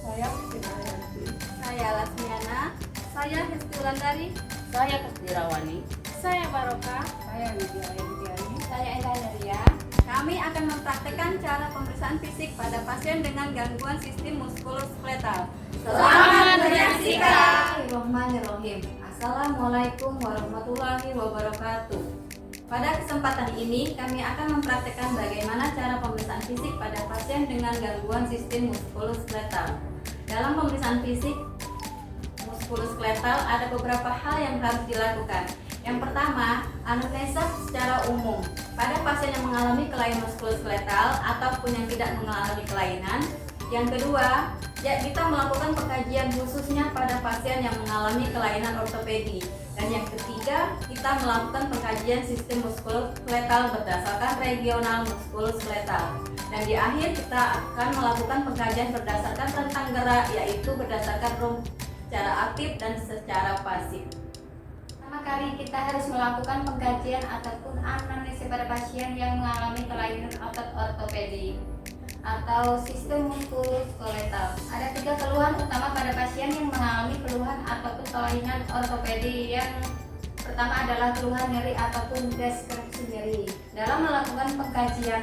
Saya Fitriyanti. Saya Lasmiana. Saya Hesti Wulandari. Saya Kusdirawani. Saya Baroka. Saya Widya Yantiani. Saya Enda Neria. Kami akan mempraktekkan cara pemeriksaan fisik pada pasien dengan gangguan sistem muskuloskeletal. Selamat menyaksikan. Bismillahirrahmanirrahim. Assalamualaikum warahmatullahi wabarakatuh. Pada kesempatan ini kami akan mempraktekkan bagaimana cara pemeriksaan fisik pada pasien dengan gangguan sistem muskuloskeletal. Dalam pemeriksaan fisik muskuloskeletal ada beberapa hal yang harus dilakukan. Yang pertama, anamnesa secara umum. Pada pasien yang mengalami kelainan muskuloskeletal ataupun yang tidak mengalami kelainan. Yang kedua, kita melakukan pengkajian khususnya pada pasien yang mengalami kelainan ortopedi. Dan yang ketiga, kita melakukan pengkajian sistem muskuloskeletal berdasarkan regional muskuloskeletal. Dan di akhir kita akan melakukan pengkajian berdasarkan rentang gerak, yaitu berdasarkan secara aktif dan secara pasif. Pertama kali kita harus melakukan pengkajian ataupun anamnesa pada pasien yang mengalami kelainan otot ortopedi atau sistem muskuloskeletal. Ada 3 keluhan utama pada pasien yang mengalami keluhan ataupun kelainan ortopedi. Yang pertama adalah keluhan nyeri ataupun deskripsi nyeri. Dalam melakukan pengkajian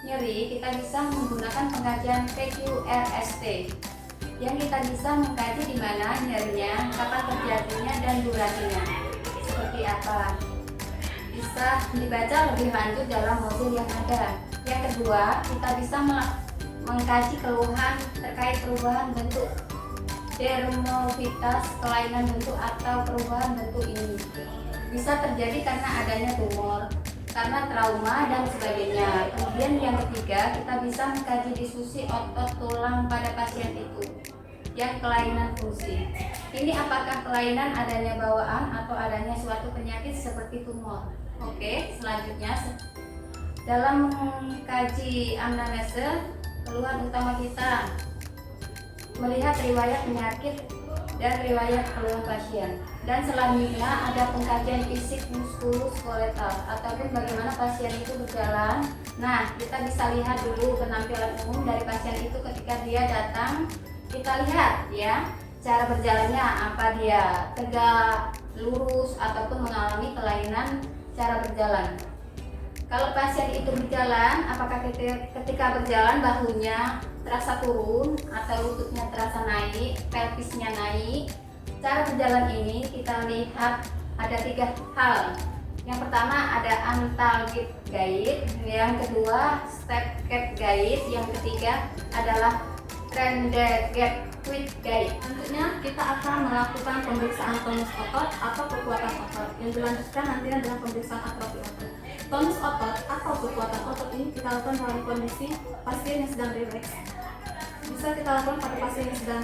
nyeri, kita bisa menggunakan pengkajian PQRST yang kita bisa mengkaji di mana nyerinya, kapan terjadinya, dan durasinya seperti apa. Bisa dibaca lebih lanjut dalam modul yang ada. Yang kedua, kita bisa mengkaji keluhan terkait perubahan bentuk dermovitas, kelainan bentuk atau perubahan bentuk ini. Bisa terjadi karena adanya tumor, karena trauma, dan sebagainya. Kemudian yang ketiga, kita bisa mengkaji diskusi otot tulang pada pasien itu yang kelainan fungsi. Ini apakah kelainan adanya bawaan atau adanya suatu penyakit seperti tumor. Oke, selanjutnya dalam mengkaji anamnesa, keluhan utama kita melihat riwayat penyakit dan riwayat keluhan pasien. Dan selanjutnya ada pengkajian fisik muskuloskeletal ataupun bagaimana pasien itu berjalan. Nah, kita bisa lihat dulu penampilan umum dari pasien itu ketika dia datang. Kita lihat ya, cara berjalannya, apa dia tegak, lurus, ataupun mengalami kelainan cara berjalan. Kalau pasien itu berjalan, apakah ketika berjalan bahunya terasa turun atau lututnya terasa naik, pelvisnya naik. Cara berjalan ini kita lihat ada 3 hal. Yang pertama ada antalgic gait, yang kedua step gap gait, yang ketiga adalah Trendelenburg gait. Selanjutnya kita akan melakukan pemeriksaan tonus otot atau kekuatan otot. Yang dilanjutkan nantinya dengan pemeriksaan atrofi otot. Tonus otot atau kekuatan otot ini kita lakukan dalam kondisi pasien yang sedang rileks. Bisa kita lakukan pada pasien yang sedang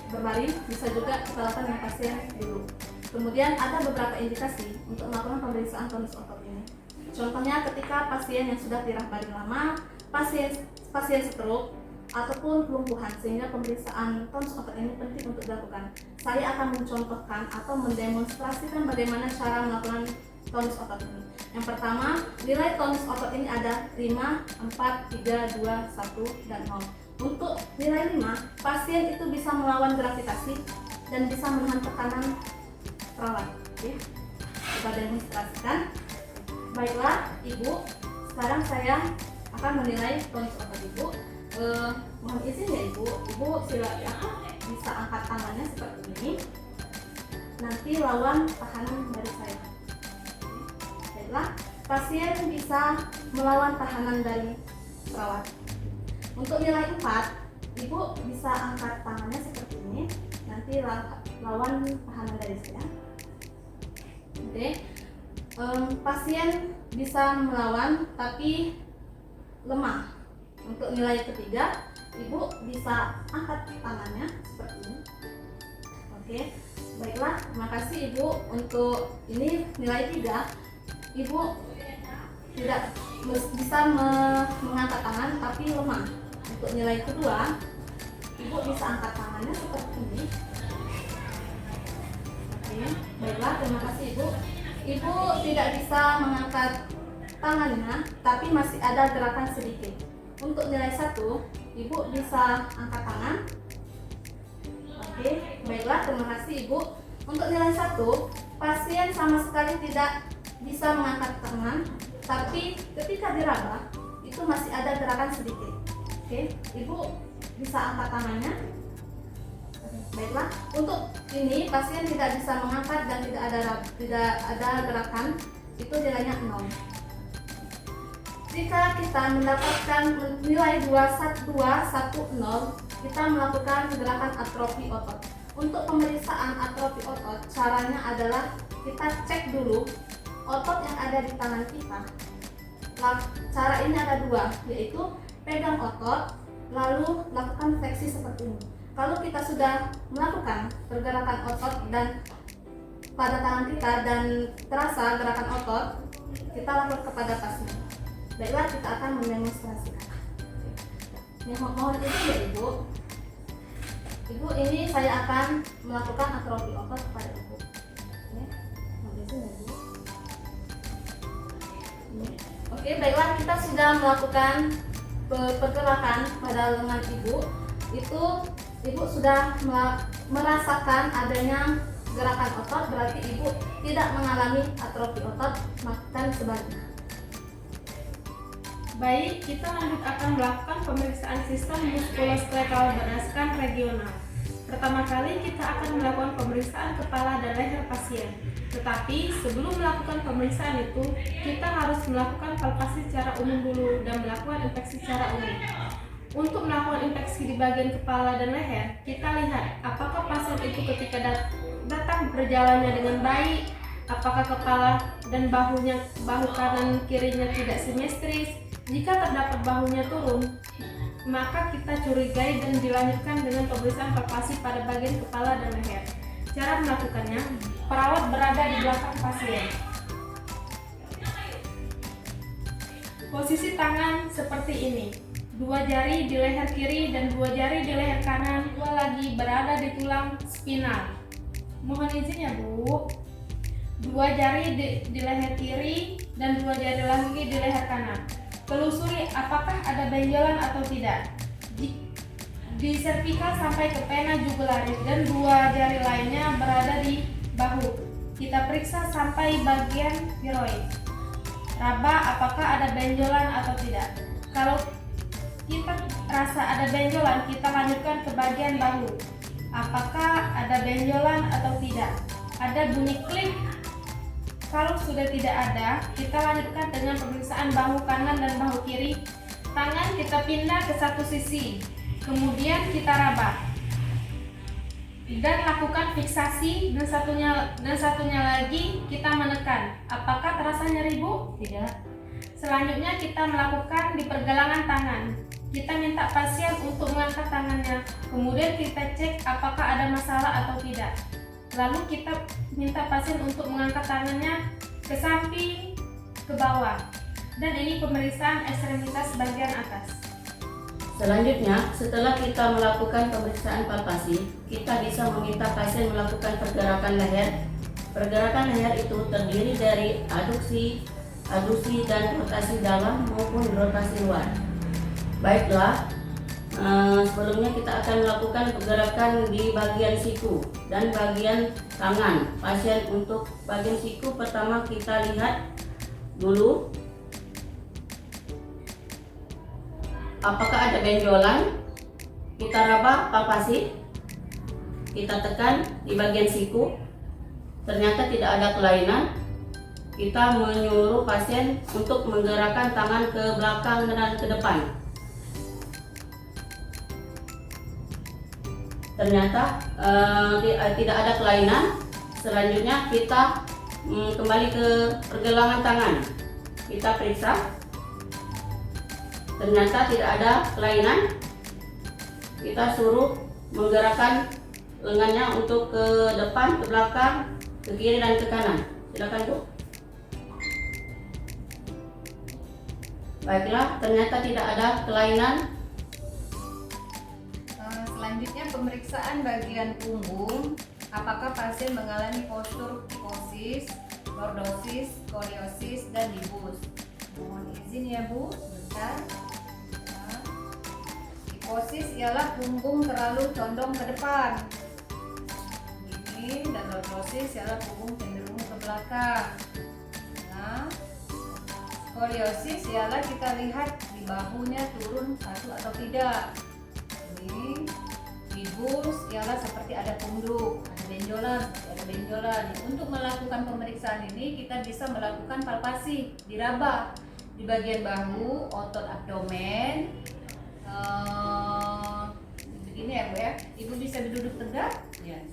berbaring, bisa juga kita lakukan dengan pasien duduk. Kemudian ada beberapa indikasi untuk melakukan pemeriksaan tonus otot ini. Contohnya ketika pasien yang sudah tirah baring lama, pasien stroke, ataupun kelumpuhan, sehingga pemeriksaan tonus otot ini penting untuk dilakukan. Saya akan mencontohkan atau mendemonstrasikan bagaimana cara melakukan tonus otot ini. Yang pertama, nilai tonus otot ini ada 5, 4, 3, 2, 1, dan 0. Untuk nilai 5, pasien itu bisa melawan gravitasi dan bisa menahan tekanan perawat. Oke, kita demonstrasikan. Baiklah, Ibu, sekarang saya akan menilai tonus otot Ibu. Mohon izin ya Ibu silakan bisa angkat tangannya seperti ini. Nanti lawan tekanan dari saya. Baiklah, pasien bisa melawan tekanan dari perawat. Untuk nilai 4, Ibu bisa angkat tangannya seperti ini. Nanti lawan tekanan dari saya. Oke. Pasien bisa melawan tapi lemah. Untuk nilai ketiga, Ibu bisa angkat tangannya seperti ini. Oke, baiklah, terima kasih Ibu. Untuk ini nilai 3, Ibu tidak bisa mengangkat tangan tapi lemah. Untuk nilai kedua, Ibu bisa angkat tangannya seperti ini. Oke, baiklah, terima kasih Ibu. Ibu tidak bisa mengangkat tangannya tapi masih ada gerakan sedikit. Untuk nilai 1, Ibu bisa angkat tangan Oke, baiklah, terima kasih Ibu. Untuk nilai 1, pasien sama sekali tidak bisa mengangkat tangan, tapi ketika diraba itu masih ada gerakan sedikit. Oke, Ibu bisa angkat tangannya. Baiklah, untuk ini pasien tidak bisa mengangkat dan tidak ada gerakan, itu nilainya 0. Jika kita mendapatkan nilai 2,110, kita melakukan gerakan atrofi otot. Untuk pemeriksaan atrofi otot, caranya adalah kita cek dulu otot yang ada di tangan kita. Cara ini ada 2, yaitu pegang otot, lalu lakukan fleksi seperti ini. Kalau kita sudah melakukan pergerakan otot dan pada tangan kita dan terasa gerakan otot, kita lakukan kepada pasien. Baiklah, kita akan mendemonstrasikan. Mohon izin ya Ibu. Ibu, ini saya akan melakukan atrofi otot kepada Ibu. Mohon izin ya Ibu. Oke, baiklah, kita sudah melakukan pergerakan pada lengan Ibu. Itu Ibu sudah merasakan adanya gerakan otot, berarti Ibu tidak mengalami atrofi otot, dan sebaliknya. Baik, kita lanjut akan melakukan pemeriksaan sistem muskuloskeletal berdasarkan regional. Pertama kali kita akan melakukan pemeriksaan kepala dan leher pasien. Tetapi sebelum melakukan pemeriksaan itu, kita harus melakukan palpasi secara umum dulu dan melakukan inspeksi secara umum. Untuk melakukan inspeksi di bagian kepala dan leher, kita lihat apakah pasien itu ketika datang berjalannya dengan baik, apakah kepala dan bahu kanan kirinya tidak simetris. Jika terdapat bahunya turun, maka kita curigai dan dilanjutkan dengan pemeriksaan palpasi pada bagian kepala dan leher. Cara melakukannya, perawat berada di belakang pasien. Posisi tangan seperti ini. 2 jari di leher kiri dan 2 jari di leher kanan, 2 lagi berada di tulang spinal. Mohon izin ya Bu. 2 jari di leher kiri dan 2 jari lagi di leher kanan. Telusuri apakah ada benjolan atau tidak. Di servikal sampai ke pena jugularis dan 2 jari lainnya berada di bahu. Kita periksa sampai bagian tiroid. Raba apakah ada benjolan atau tidak. Kalau kita rasa ada benjolan, kita lanjutkan ke bagian bahu. Apakah ada benjolan atau tidak. Ada bunyi klik. Kalau sudah tidak ada, kita lanjutkan dengan pemeriksaan bahu kanan dan bahu kiri. Tangan kita pindah ke satu sisi, kemudian kita raba dan lakukan fiksasi, dan satunya lagi kita menekan. Apakah terasa nyeri Bu? Tidak. Selanjutnya kita melakukan di pergelangan tangan. Kita minta pasien untuk mengangkat tangannya, kemudian kita cek apakah ada masalah atau tidak. Lalu kita minta pasien untuk mengangkat tangannya ke samping, ke bawah. Dan ini pemeriksaan ekstremitas bagian atas. Selanjutnya, setelah kita melakukan pemeriksaan palpasi, kita bisa meminta pasien melakukan pergerakan leher. Pergerakan leher itu terdiri dari aduksi, dan rotasi dalam maupun rotasi luar. Baiklah, sebelumnya kita akan melakukan pergerakan di bagian siku dan bagian tangan pasien. Untuk bagian siku, pertama kita lihat dulu apakah ada benjolan. Kita raba palpasi, kita tekan di bagian siku, ternyata tidak ada kelainan. Kita menyuruh pasien untuk menggerakkan tangan ke belakang dan ke depan. Ternyata tidak ada kelainan. Selanjutnya kita kembali ke pergelangan tangan. Kita periksa. Ternyata tidak ada kelainan. Kita suruh menggerakkan lengannya untuk ke depan, ke belakang, ke kiri dan ke kanan. Silakan Bu. Baiklah, ternyata tidak ada kelainan. Selanjutnya pemeriksaan bagian punggung. Apakah pasien mengalami postur kikosis, lordosis, skoliosis, dan libus? Mohon izin ya Bu, sebentar. Kikosis ialah punggung terlalu condong ke depan. lordosis ialah punggung cenderung ke belakang. Nah, skoliosis ialah kita lihat di bahunya turun satu atau tidak. Ini gibus ialah seperti ada punduk, ada benjolan, ada benjolan. Untuk melakukan pemeriksaan ini kita bisa melakukan palpasi, diraba di bagian bahu, otot abdomen. Begini ya Bu ya. Ibu bisa duduk tegak? Ya.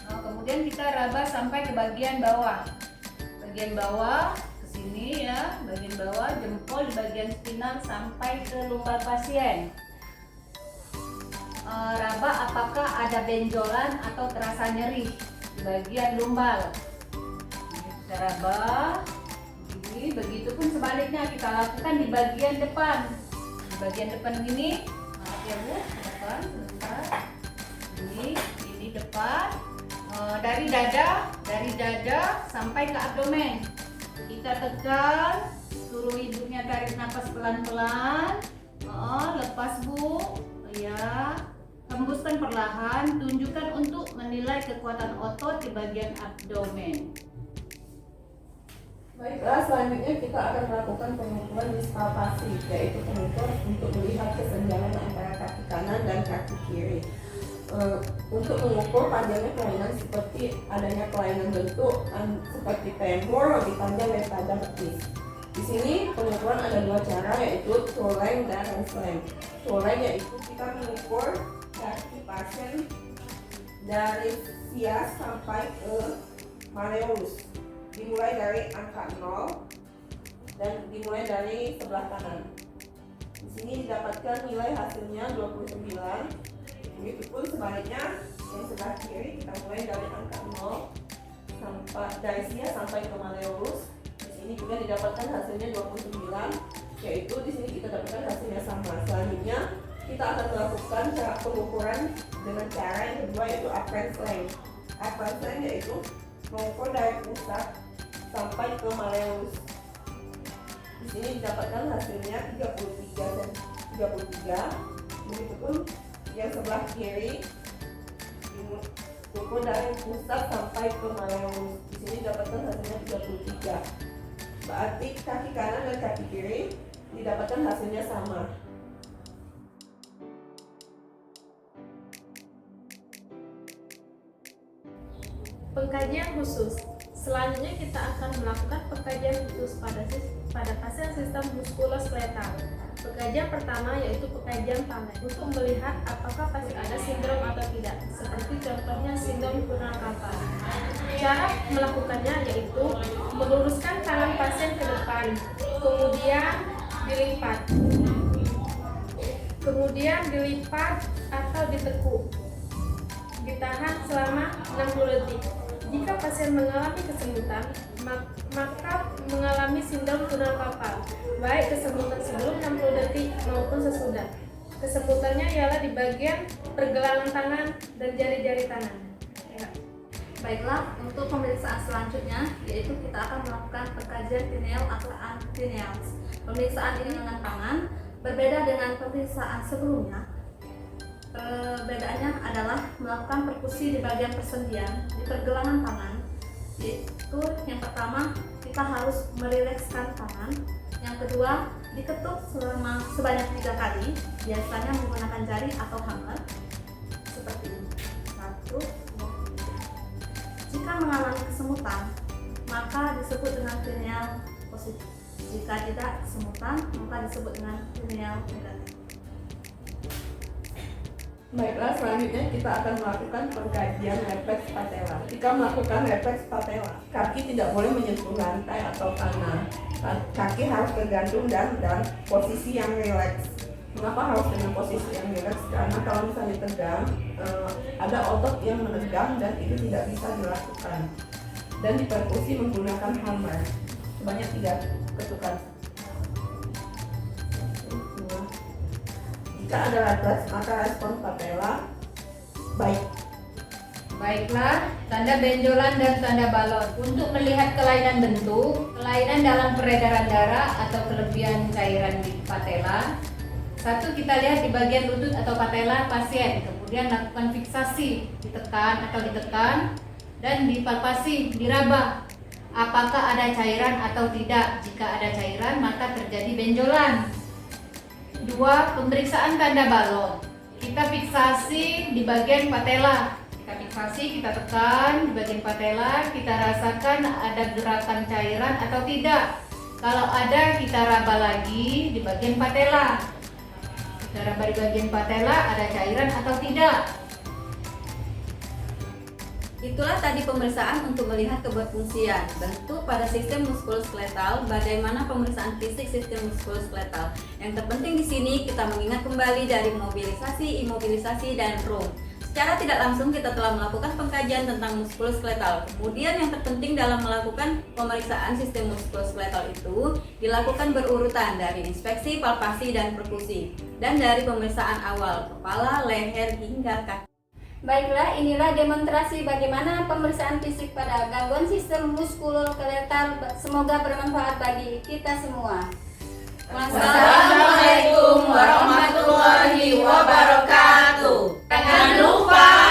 Kemudian kita raba sampai ke bagian bawah. Bagian bawah ke sini ya, bagian bawah jempol di bagian spinal sampai ke lumbar pasien. Raba apakah ada benjolan atau terasa nyeri di bagian lumbar. Kita raba. Ini begitupun sebaliknya kita lakukan di bagian depan. Di bagian depan ini, maaf ya Bu, depan sebentar. Ini depan. Dari dada sampai ke abdomen. Kita tekan, suruh ibunya tarik nafas pelan-pelan. Lepas Bu, ya. Hembuskan perlahan, tunjukkan untuk menilai kekuatan otot di bagian abdomen. Baiklah, selanjutnya kita akan melakukan pengukuran dispalpasi, yaitu pengukur untuk melihat kesenjangan antara kaki kanan dan kaki kiri. Untuk mengukur panjangnya kelainan seperti adanya kelainan bentuk seperti femur lebih panjang daripada betis. Di sini pengukuran ada dua cara, yaitu toe length dan wrist length. Toe length yaitu kita mengukur kaki pasien dari sias sampai ke malleolus, dimulai dari angka 0 dan dimulai dari sebelah kanan. Di sini didapatkan nilai hasilnya 29. Begitupun sebaliknya yang sebelah kiri kita mulai dari angka 0 sampai dari sias sampai ke malleolus. Di sini juga didapatkan hasilnya 29, yaitu di sini kita dapatkan hasilnya sama. Selanjutnya kita akan melakukan cara pengukuran dengan cara yang kedua, yaitu apparent length. Apparent length yaitu mengukur dari pusat sampai ke malleolus. Di sini didapatkan hasilnya 33. Begitupun yang sebelah kiri diukur dari pusat sampai ke malleolus. Di sini didapatkan hasilnya 33. Berarti kaki kanan dan kaki kiri didapatkan hasilnya sama. Pengkajian khusus. Selanjutnya kita akan melakukan pengkajian khusus pada pasien sistem muskuloskeletal. Pengkajian pertama yaitu pengkajian tangan untuk melihat apakah pasien ada sindrom atau tidak, seperti contohnya sindrom tunnel carpal. Cara melakukannya yaitu meluruskan tangan pasien ke depan, kemudian dilipat atau ditekuk, ditahan selama 60 detik. Jika pasien mengalami kesemutan, maka mengalami sindrom tunnel carpal, baik kesemutan sebelum 60 detik maupun sesudah. Kesemutannya ialah di bagian pergelangan tangan dan jari-jari tangan. Ya. Baiklah, untuk pemeriksaan selanjutnya yaitu kita akan melakukan pengkajian pineal atau antenails. Pemeriksaan ini dengan tangan berbeda dengan pemeriksaan sebelumnya. Perbedaannya adalah melakukan perkusi di bagian persendian di pergelangan tangan. Yaitu yang pertama kita harus merilekskan tangan, yang kedua diketuk sebanyak 3 kali, biasanya menggunakan jari atau hammer seperti ini. 1, 2, 3. Jika mengalami kesemutan, maka disebut dengan pineal positif. Jika tidak kesemutan, maka disebut dengan pineal negatif. Baiklah, selanjutnya kita akan melakukan pengkajian refleks patella. Ketika melakukan refleks patella, kaki tidak boleh menyentuh lantai atau tanah. Kaki harus tergantung dan posisi yang rileks. Mengapa harus dengan posisi yang rileks? Karena kalau misalnya tegang, ada otot yang menegang dan itu tidak bisa dilakukan. Dan diperkusi menggunakan hammer sebanyak 3 ketukan. Jika ada refleks, maka respon patella baik. Baiklah, tanda benjolan dan tanda balon. Untuk melihat kelainan bentuk, kelainan dalam peredaran darah atau kelebihan cairan di patella. 1, kita lihat di bagian lutut atau patella pasien. Kemudian lakukan fiksasi, ditekan atau ditekan, dan dipalpasi, diraba. Apakah ada cairan atau tidak? Jika ada cairan, maka terjadi benjolan. 2. Pemeriksaan tanda balon. Kita fiksasi di bagian patella. Kita fiksasi, kita tekan di bagian patella, kita rasakan ada gerakan cairan atau tidak. Kalau ada, kita raba lagi di bagian patella. Kita raba di bagian patella, ada cairan atau tidak. Itulah tadi pemeriksaan untuk melihat keberfungsian bentuk pada sistem muskuloskeletal. Bagaimana pemeriksaan fisik sistem muskuloskeletal? Yang terpenting di sini kita mengingat kembali dari mobilisasi, imobilisasi, dan room. Secara tidak langsung kita telah melakukan pengkajian tentang muskuloskeletal. Kemudian yang terpenting dalam melakukan pemeriksaan sistem muskuloskeletal itu dilakukan berurutan dari inspeksi, palpasi, dan perkusi, dan dari pemeriksaan awal kepala, leher, hingga kaki. Baiklah, inilah demonstrasi bagaimana pemeriksaan fisik pada gangguan sistem muskuloskeletal. Semoga bermanfaat bagi kita semua. Wassalamualaikum warahmatullahi wabarakatuh. Jangan lupa